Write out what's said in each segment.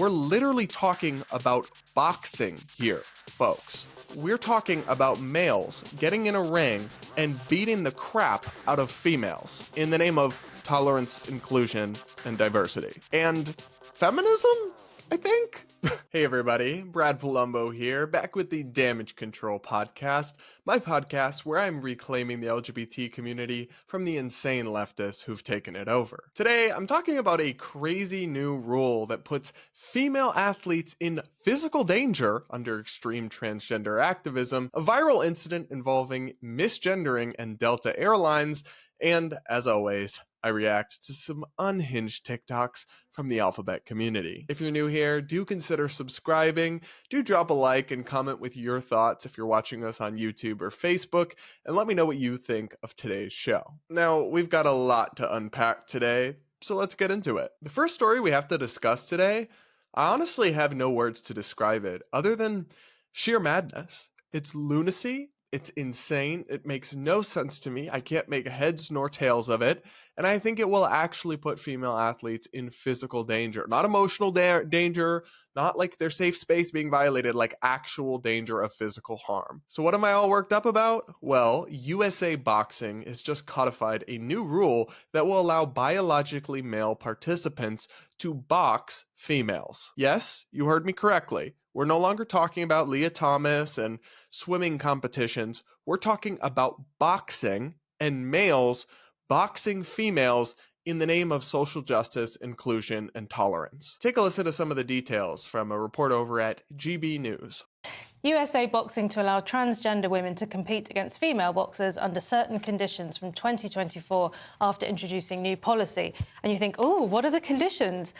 We're literally talking about boxing here, folks. We're talking about males getting in a ring and beating the crap out of females in the name of tolerance, inclusion, and diversity. And feminism, I think? Hey everybody, Brad Polumbo here, back with the Damage Control podcast, my podcast where I'm reclaiming the LGBT community from the insane leftists who've taken it over. Today, I'm talking about a crazy new rule that puts female athletes in physical danger under extreme transgender activism, a viral incident involving misgendering and Delta Airlines, and, as always, I react to some unhinged TikToks from the alphabet community. If you're new here, do consider subscribing, do drop a like and comment with your thoughts if you're watching us on YouTube or Facebook, and let me know what you think of today's show. Now, we've got a lot to unpack today, so let's get into it. The first story we have to discuss today, I honestly have no words to describe it other than sheer madness. It's lunacy. It's insane. It makes no sense to me. I can't make heads nor tails of it. And I think it will actually put female athletes in physical danger. Not emotional danger, not like their safe space being violated, like actual danger of physical harm. So what am I all worked up about? Well, USA Boxing has just codified a new rule that will allow biologically male participants to box females. Yes, you heard me correctly. We're no longer talking about Leah Thomas and swimming competitions. We're talking about boxing and males boxing females in the name of social justice, inclusion, and tolerance. Take a listen to some of the details from a report over at GB News. USA Boxing to allow transgender women to compete against female boxers under certain conditions from 2024 after introducing new policy. And you think, oh, what are the conditions?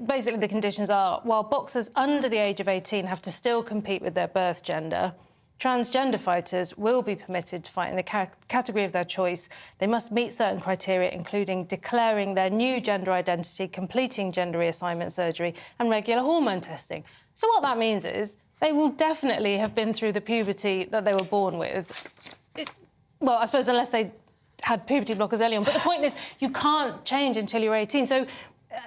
Basically, the conditions are, while boxers under the age of 18 have to still compete with their birth gender, transgender fighters will be permitted to fight in the category of their choice. They must meet certain criteria, including declaring their new gender identity, completing gender reassignment surgery, and regular hormone testing. So what that means is they will definitely have been through the puberty that they were born with. Well, I suppose unless they had puberty blockers early on. But the point is, you can't change until you're 18. So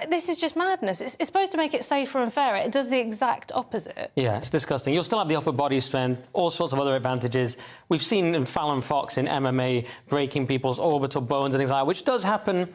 this is just madness. It's supposed to make it safer and fairer. It does the exact opposite. Yeah, it's disgusting. You'll still have the upper body strength, all sorts of other advantages. We've seen Fallon Fox in MMA breaking people's orbital bones and things like that, which does happen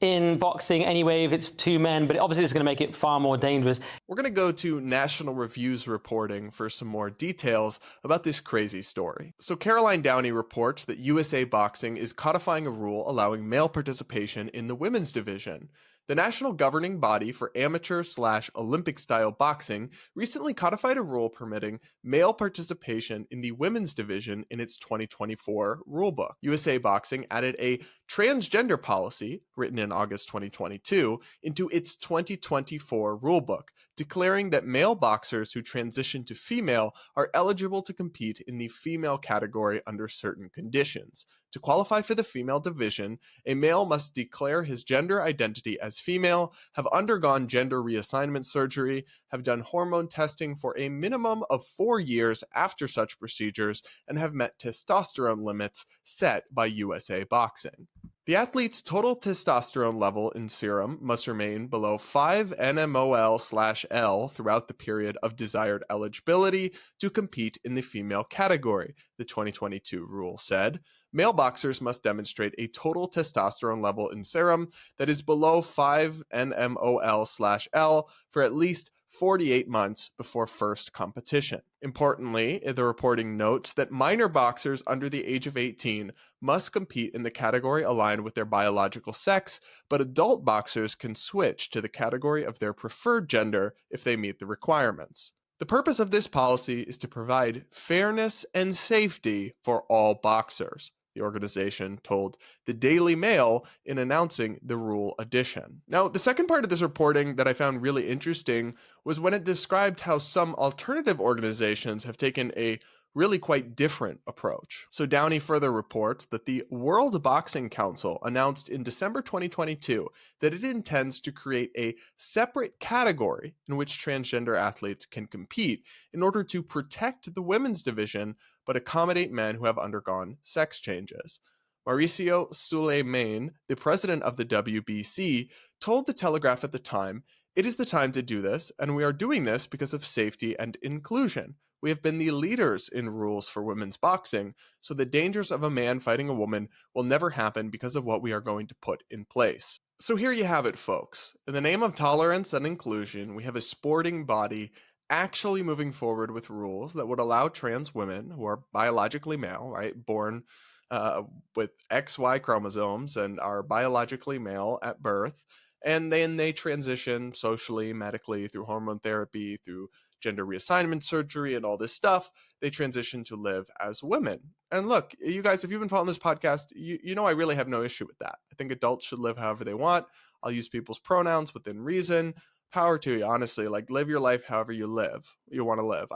in boxing anyway if it's two men, but obviously it's going to make it far more dangerous. We're going to go to National Review's reporting for some more details about this crazy story. So Caroline Downey reports that USA Boxing is codifying a rule allowing male participation in the women's division. The national governing body for amateur/Olympic-style boxing recently codified a rule permitting male participation in the women's division in its 2024 rulebook. USA Boxing added a transgender policy, written in August 2022, into its 2024 rulebook, declaring that male boxers who transition to female are eligible to compete in the female category under certain conditions. To qualify for the female division, a male must declare his gender identity as female, have undergone gender reassignment surgery, have done hormone testing for a minimum of 4 years after such procedures, and have met testosterone limits set by USA Boxing. The athlete's total testosterone level in serum must remain below 5 nmol/L throughout the period of desired eligibility to compete in the female category, the 2022 rule said. Male boxers must demonstrate a total testosterone level in serum that is below 5 nmol/L for at least 48 months before first competition. Importantly, the reporting notes that minor boxers under the age of 18 must compete in the category aligned with their biological sex, but adult boxers can switch to the category of their preferred gender if they meet the requirements. The purpose of this policy is to provide fairness and safety for all boxers, the organization told the Daily Mail in announcing the rule addition. Now, the second part of this reporting that I found really interesting was when it described how some alternative organizations have taken a really quite different approach. So Downey further reports that the World Boxing Council announced in December 2022 that it intends to create a separate category in which transgender athletes can compete in order to protect the women's division but accommodate men who have undergone sex changes. Mauricio Suleiman, the president of the WBC, told The Telegraph at the time, It is the time to do this, and we are doing this because of safety and inclusion. We have been the leaders in rules for women's boxing, so the dangers of a man fighting a woman will never happen because of what we are going to put in place. So here you have it, folks. In the name of tolerance and inclusion, we have a sporting body actually moving forward with rules that would allow trans women who are biologically male, right, born uh, with XY chromosomes and are biologically male at birth, and then they transition socially, medically, through hormone therapy, through gender reassignment surgery, and all this stuff. They transition to live as women. And look, you guys, if you've been following this podcast, you know I really have no issue with that. I think adults should live however they want. I'll use people's pronouns within reason. Power to you, honestly. Like, live your life however you want to live.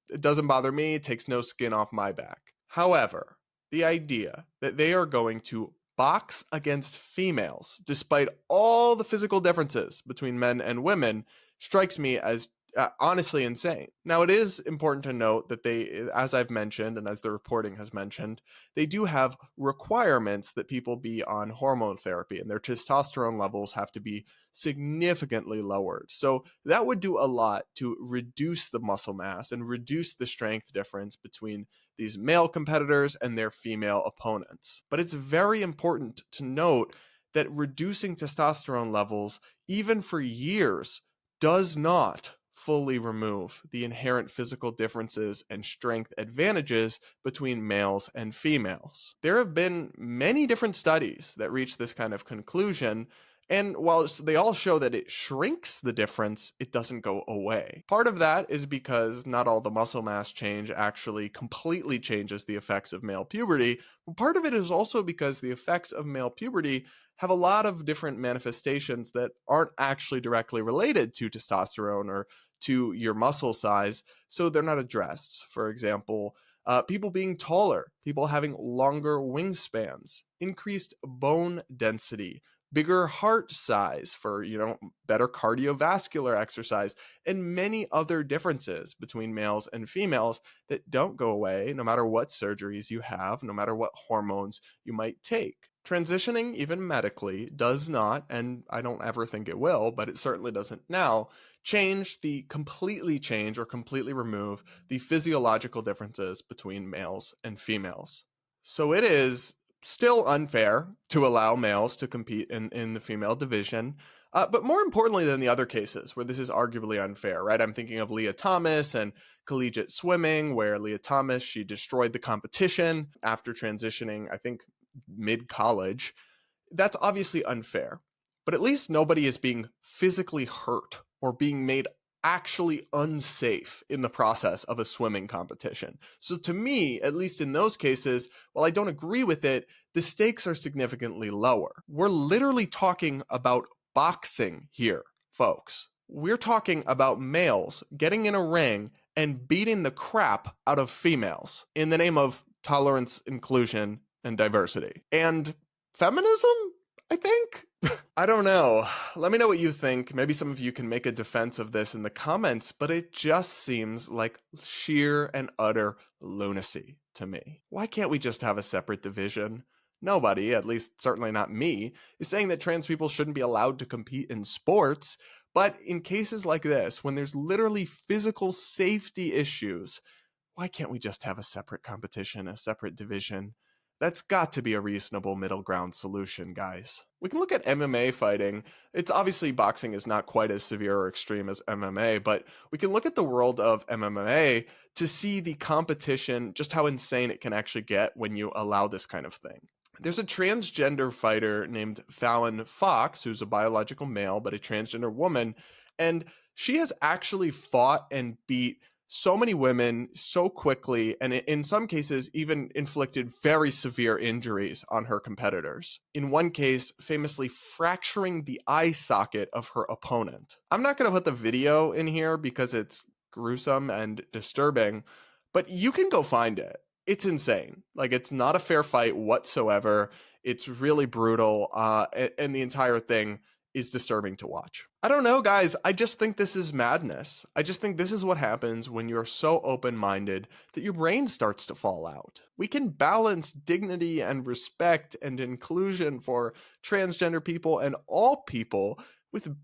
It doesn't bother me. It takes no skin off my back. However, the idea that they are going to box against females, despite all the physical differences between men and women, strikes me as honestly insane. Now, it is important to note that they, as I've mentioned, and as the reporting has mentioned, they do have requirements that people be on hormone therapy, and their testosterone levels have to be significantly lowered. So that would do a lot to reduce the muscle mass and reduce the strength difference between these male competitors and their female opponents. But it's very important to note that reducing testosterone levels, even for years, does not fully remove the inherent physical differences and strength advantages between males and females. There have been many different studies that reach this kind of conclusion, and while they all show that it shrinks the difference, it doesn't go away. Part of that is because not all the muscle mass change actually completely changes the effects of male puberty, but part of it is also because the effects of male puberty have a lot of different manifestations that aren't actually directly related to testosterone or to your muscle size, so they're not addressed. For example, people being taller, people having longer wingspans, increased bone density, bigger heart size for, better cardiovascular exercise, and many other differences between males and females that don't go away no matter what surgeries you have, no matter what hormones you might take. Transitioning, even medically, does not, and I don't ever think it will, but it certainly doesn't now, completely change or completely remove the physiological differences between males and females. So it is still unfair to allow males to compete in the female division. But more importantly than the other cases where this is arguably unfair, right? I'm thinking of Leah Thomas and collegiate swimming, where Leah Thomas, she destroyed the competition after transitioning, I think, mid-college. That's obviously unfair, but at least nobody is being physically hurt or being made actually unsafe in the process of a swimming competition. So to me, at least in those cases, while I don't agree with it, the stakes are significantly lower. We're literally talking about boxing here, folks. We're talking about males getting in a ring and beating the crap out of females in the name of tolerance, inclusion, and diversity. And feminism, I think? I don't know. Let me know what you think. Maybe some of you can make a defense of this in the comments, but it just seems like sheer and utter lunacy to me. Why can't we just have a separate division? Nobody, at least certainly not me, is saying that trans people shouldn't be allowed to compete in sports, but in cases like this, when there's literally physical safety issues, why can't we just have a separate competition, a separate division? That's got to be a reasonable middle ground solution, guys. We can look at MMA fighting. It's obviously boxing is not quite as severe or extreme as MMA, but we can look at the world of MMA to see the competition, just how insane it can actually get when you allow this kind of thing. There's a transgender fighter named Fallon Fox, who's a biological male, but a transgender woman, and she has actually fought and beat so many women so quickly, and in some cases even inflicted very severe injuries on her competitors. In one case, famously fracturing the eye socket of her opponent. I'm not going to put the video in here because it's gruesome and disturbing, but you can go find it. It's insane. Like, it's not a fair fight whatsoever. It's really brutal, and the entire thing is disturbing to watch. I don't know, guys. I just think this is madness. I just think this is what happens when you're so open-minded that your brain starts to fall out. We can balance dignity and respect and inclusion for transgender people and all people with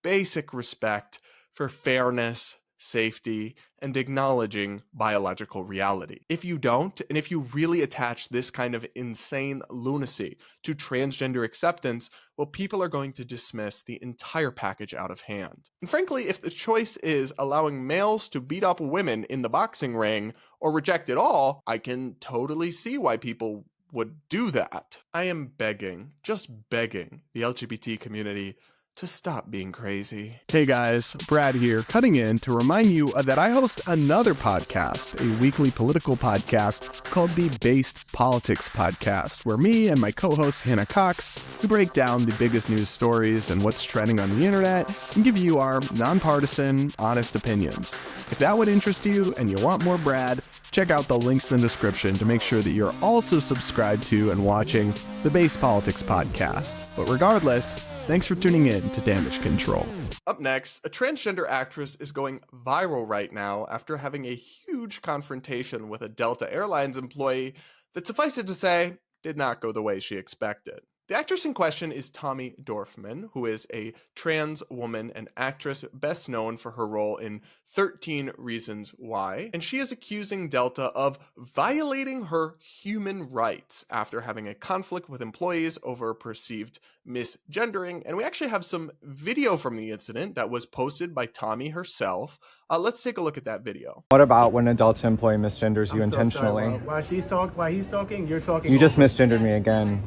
basic respect for fairness, safety, and acknowledging biological reality. If you don't, and if you really attach this kind of insane lunacy to transgender acceptance, well, people are going to dismiss the entire package out of hand. And frankly, if the choice is allowing males to beat up women in the boxing ring or reject it all, I can totally see why people would do that. I am begging, just begging, the LGBT community to stop being crazy. Hey guys, Brad here, cutting in to remind you that I host another podcast, a weekly political podcast called the Based Politics Podcast, where me and my co-host Hannah Cox, we break down the biggest news stories and what's trending on the internet and give you our nonpartisan, honest opinions. If that would interest you and you want more Brad, check out the links in the description to make sure that you're also subscribed to and watching the Based Politics Podcast. But regardless, thanks for tuning in to Damage Control. Up next, a transgender actress is going viral right now after having a huge confrontation with a Delta Airlines employee that, suffice it to say, did not go the way she expected. The actress in question is Tommy Dorfman, who is a trans woman and actress best known for her role in 13 Reasons Why, and she is accusing Delta of violating her human rights after having a conflict with employees over perceived misgendering. And we actually have some video from the incident that was posted by Tommy herself. Let's take a look at that video. What about when a Delta employee misgenders you intentionally? Sorry, while he's talking, you're talking. You just misgendered me again.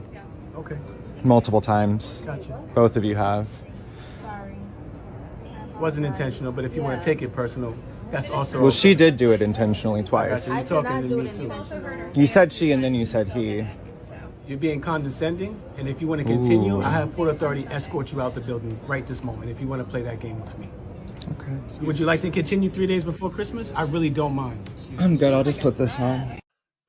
Okay. Multiple times. Gotcha. Both of you have. Sorry. Wasn't intentional, but if you want to take it personal, that's also. Well, she did do it intentionally twice. You're talking to me too. You said she and then you said he. You're being condescending, and if you want to continue, I have Port Authority escort you out the building right this moment. If you want to play that game with me. Okay. Would you like to continue 3 days before Christmas? I really don't mind. I'm good. I'll just put this on.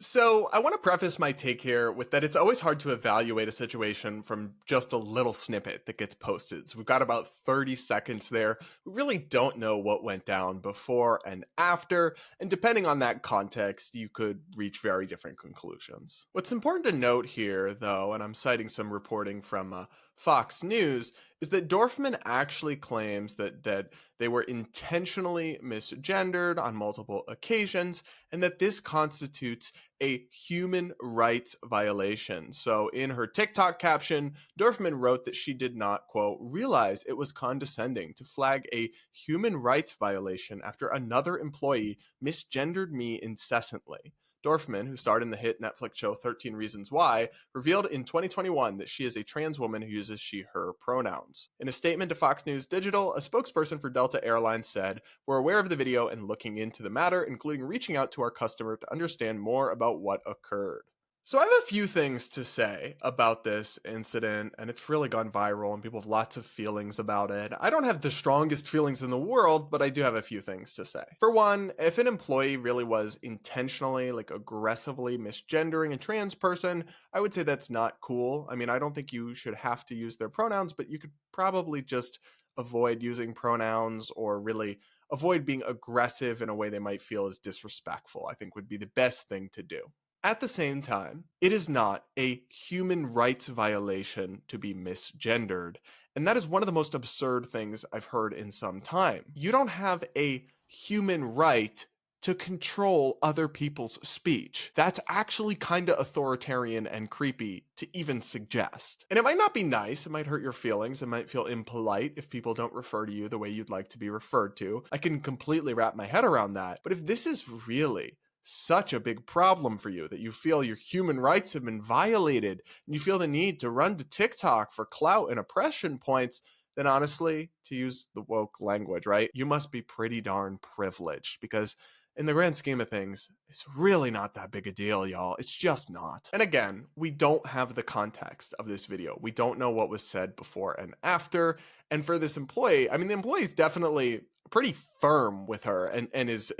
So I want to preface my take here with that it's always hard to evaluate a situation from just a little snippet that gets posted. So we've got about 30 seconds there. We really don't know what went down before and after, and depending on that context, you could reach very different conclusions. What's important to note here, though, and I'm citing some reporting from Fox News, is that Dorfman actually claims that they were intentionally misgendered on multiple occasions and that this constitutes a human rights violation. So in her TikTok caption, Dorfman wrote that she did not, quote, realize it was condescending to flag a human rights violation after another employee misgendered me incessantly. Dorfman, who starred in the hit Netflix show 13 Reasons Why, revealed in 2021 that she is a trans woman who uses she, her pronouns. In a statement to Fox News Digital, a spokesperson for Delta Airlines said, "We're aware of the video and looking into the matter, including reaching out to our customer to understand more about what occurred." So I have a few things to say about this incident, and it's really gone viral and people have lots of feelings about it. I don't have the strongest feelings in the world, but I do have a few things to say. For one, if an employee really was intentionally, aggressively misgendering a trans person, I would say that's not cool. I mean, I don't think you should have to use their pronouns, but you could probably just avoid using pronouns or really avoid being aggressive in a way they might feel is disrespectful, I think would be the best thing to do. At the same time, it is not a human rights violation to be misgendered, and that is one of the most absurd things I've heard in some time. You don't have a human right to control other people's speech. That's actually kind of authoritarian and creepy to even suggest. And it might not be nice, it might hurt your feelings, it might feel impolite if people don't refer to you the way you'd like to be referred to. I can completely wrap my head around that, but if this is really such a big problem for you that you feel your human rights have been violated and you feel the need to run to TikTok for clout and oppression points, then honestly, to use the woke language, right, you must be pretty darn privileged, because in the grand scheme of things, it's really not that big a deal, y'all. It's just not. And again, we don't have the context of this video. We don't know what was said before and after. And for this employee, I mean, the employee is definitely pretty firm with her and is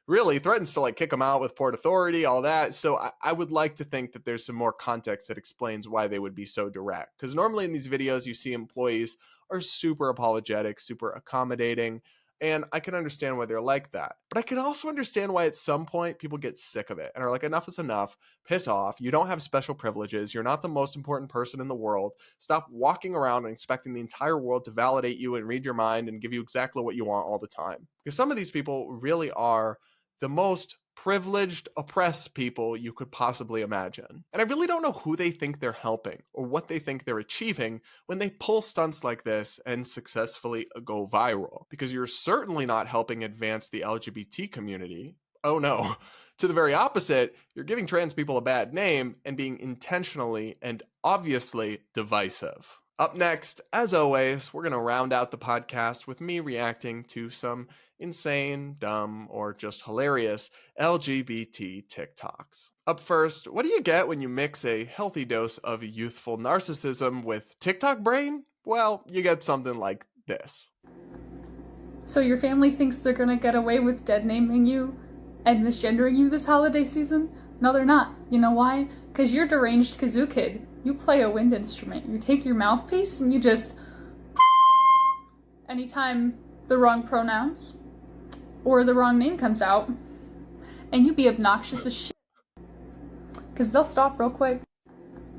really threatens to kick them out with Port Authority, all that. So I would like to think that there's some more context that explains why they would be so direct. Because normally in these videos, you see employees are super apologetic, super accommodating. And I can understand why they're like that. But I can also understand why at some point people get sick of it and are like, enough is enough. Piss off. You don't have special privileges. You're not the most important person in the world. Stop walking around and expecting the entire world to validate you and read your mind and give you exactly what you want all the time. Because some of these people really are the most privileged, oppressed people you could possibly imagine. And I really don't know who they think they're helping or what they think they're achieving when they pull stunts like this and successfully go viral. Because you're certainly not helping advance the LGBT community. Oh no. To the very opposite, you're giving trans people a bad name and being intentionally and obviously divisive. Up next, as always, we're going to round out the podcast with me reacting to some insane, dumb, or just hilarious LGBT TikToks. Up first, what do you get when you mix a healthy dose of youthful narcissism with TikTok brain? Well, you get something like this. So your family thinks they're gonna get away with dead naming you and misgendering you this holiday season? No, they're not. You know why? Because you're deranged kazoo kid. You play a wind instrument. You take your mouthpiece and you just anytime the wrong pronouns or the wrong name comes out, and you be obnoxious as shit. Because they'll stop real quick.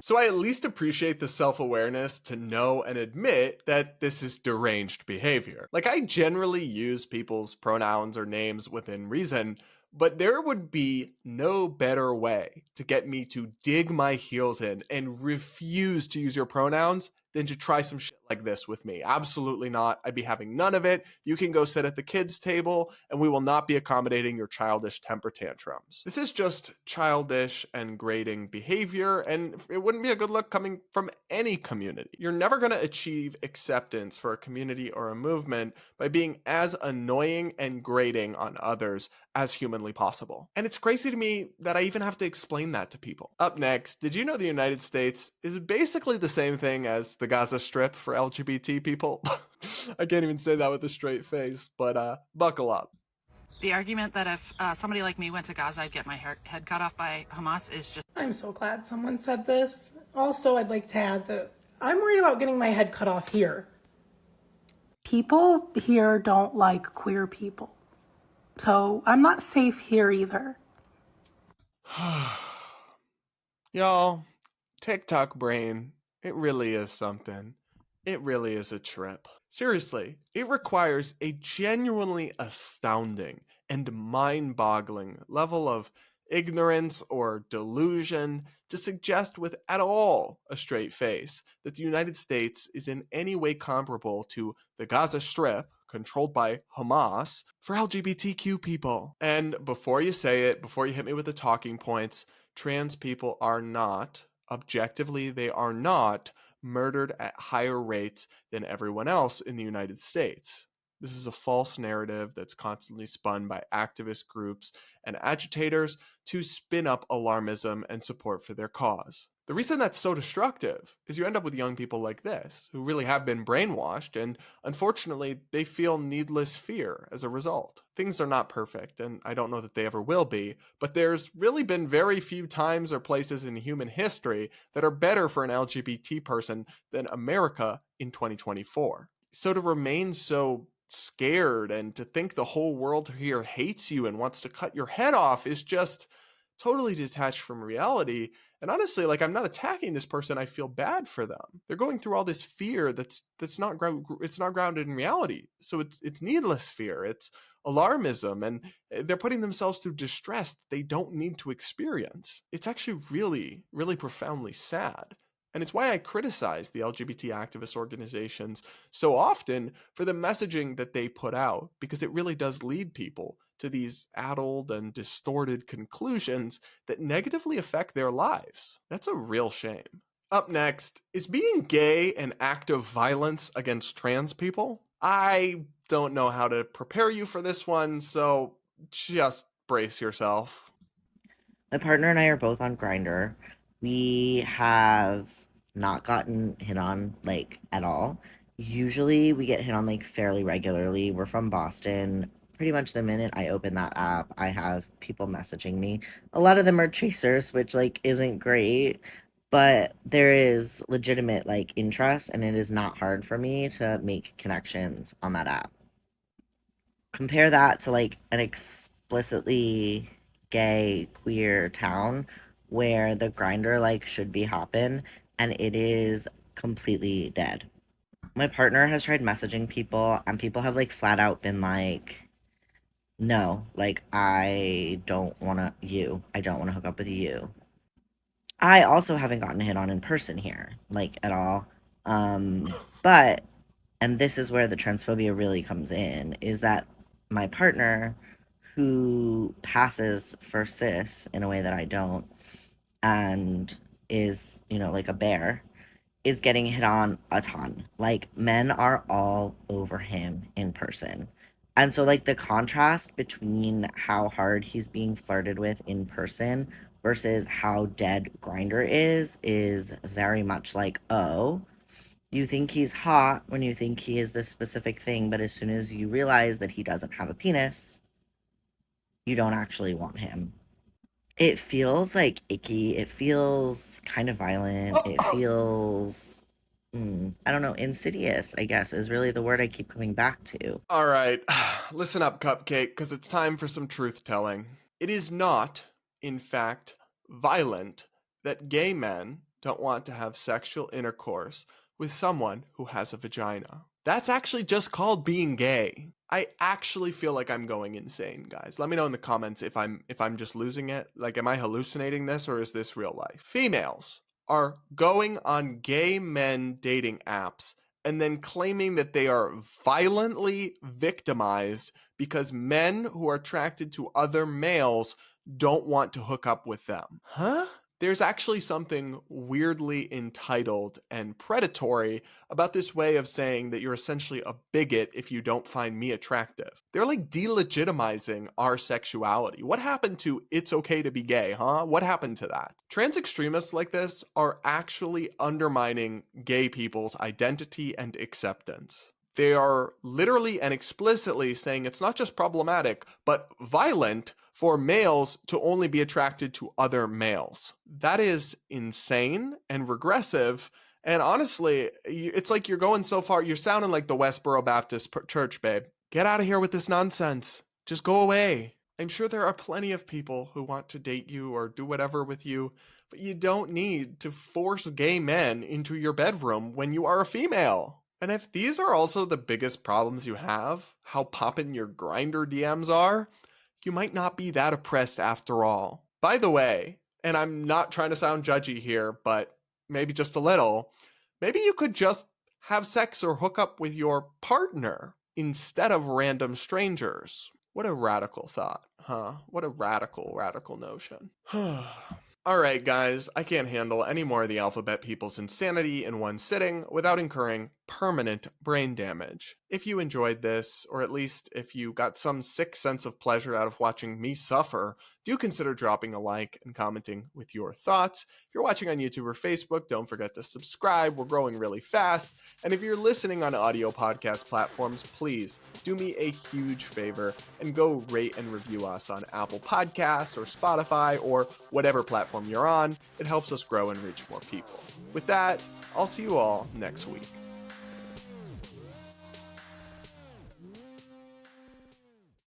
So I at least appreciate the self-awareness to know and admit that this is deranged behavior. Like, I generally use people's pronouns or names within reason, but there would be no better way to get me to dig my heels in and refuse to use your pronouns than to try some shit like this with me. Absolutely not. I'd be having none of it. You can go sit at the kids' table, and we will not be accommodating your childish temper tantrums. This is just childish and grating behavior, and it wouldn't be a good look coming from any community. You're never going to achieve acceptance for a community or a movement by being as annoying and grating on others as humanly possible. And it's crazy to me that I even have to explain that to people. Up next, did you know the United States is basically the same thing as the Gaza Strip for LGBT people? I can't even say that with a straight face, but buckle up. The argument that if somebody like me went to Gaza, I'd get my head cut off by Hamas is just... I'm so glad someone said this. Also, I'd like to add that I'm worried about getting my head cut off here. People here don't like queer people. So I'm not safe here either. Y'all, TikTok brain, it really is something. It really is a trip. Seriously, it requires a genuinely astounding and mind-boggling level of ignorance or delusion to suggest with at all a straight face that the United States is in any way comparable to the Gaza Strip, controlled by Hamas, for LGBTQ people. And before you say it, before you hit me with the talking points, trans people are not, objectively, they are not murdered at higher rates than everyone else in the United States. This is a false narrative that's constantly spun by activist groups and agitators to spin up alarmism and support for their cause. The reason that's so destructive is you end up with young people like this, who really have been brainwashed, and unfortunately, they feel needless fear as a result. Things are not perfect, and I don't know that they ever will be, but there's really been very few times or places in human history that are better for an LGBT person than America in 2024. So to remain so scared and to think the whole world here hates you and wants to cut your head off is just totally detached from reality. And honestly, like, I'm not attacking this person. I feel bad for them. They're going through all this fear that's not grounded in reality. So it's needless fear. It's alarmism, and they're putting themselves through distress that they don't need to experience. It's actually really, really profoundly sad. And it's why I criticize the LGBT activist organizations so often for the messaging that they put out, because it really does lead people to these addled and distorted conclusions that negatively affect their lives. That's a real shame. Up next, is being gay an act of violence against trans people? I don't know how to prepare you for this one, so just brace yourself. My partner and I are both on Grindr. We have not gotten hit on, like, at all. Usually we get hit on, like, fairly regularly. We're from Boston. Pretty much the minute I open that app, I have people messaging me. A lot of them are chasers, which, like, isn't great. But there is legitimate, like, interest, and it is not hard for me to make connections on that app. Compare that to like an explicitly gay queer town where the grinder like should be hopping and it is completely dead. My partner has tried messaging people and people have like flat out been like, no, like I don't want to hook up with you. I also haven't gotten hit on in person here, like at all. But and this is where the transphobia really comes in, is that my partner, who passes for cis in a way that I don't, and is, like a bear, is getting hit on a ton. Like, men are all over him in person. And so, like, the contrast between how hard he's being flirted with in person versus how dead Grinder is very much like, oh, you think he's hot when you think he is this specific thing, but as soon as you realize that he doesn't have a penis, you don't actually want him. It feels like icky. It feels kind of violent. It feels, I don't know, insidious, I guess, is really the word I keep coming back to. All right, listen up, Cupcake, because it's time for some truth-telling. It is not, in fact, violent that gay men don't want to have sexual intercourse with someone who has a vagina. That's actually just called being gay. I actually feel like I'm going insane, guys. Let me know in the comments if I'm just losing it. Like, am I hallucinating this or is this real life? Females are going on gay men dating apps and then claiming that they are violently victimized because men who are attracted to other males don't want to hook up with them. Huh? There's actually something weirdly entitled and predatory about this way of saying that you're essentially a bigot if you don't find me attractive. They're like delegitimizing our sexuality. What happened to it's okay to be gay, huh? What happened to that? Trans extremists like this are actually undermining gay people's identity and acceptance. They are literally and explicitly saying it's not just problematic, but violent for males to only be attracted to other males. That is insane and regressive. And honestly, it's like you're going so far. You're sounding like the Westboro Baptist Church, babe. Get out of here with this nonsense. Just go away. I'm sure there are plenty of people who want to date you or do whatever with you, but you don't need to force gay men into your bedroom when you are a female. And if these are also the biggest problems you have, how poppin' your Grinder DMs are, you might not be that oppressed after all. By the way, and I'm not trying to sound judgy here, but maybe just a little, maybe you could just have sex or hook up with your partner instead of random strangers. What a radical thought, huh? What a radical notion. Alright guys, I can't handle any more of the alphabet people's insanity in one sitting without incurring permanent brain damage. If you enjoyed this, or at least if you got some sick sense of pleasure out of watching me suffer, do consider dropping a like and commenting with your thoughts. If you're watching on YouTube or Facebook, don't forget to subscribe. We're growing really fast. And if you're listening on audio podcast platforms, please do me a huge favor and go rate and review us on Apple Podcasts or Spotify or whatever platform you're on. It helps us grow and reach more people. With that, I'll see you all next week.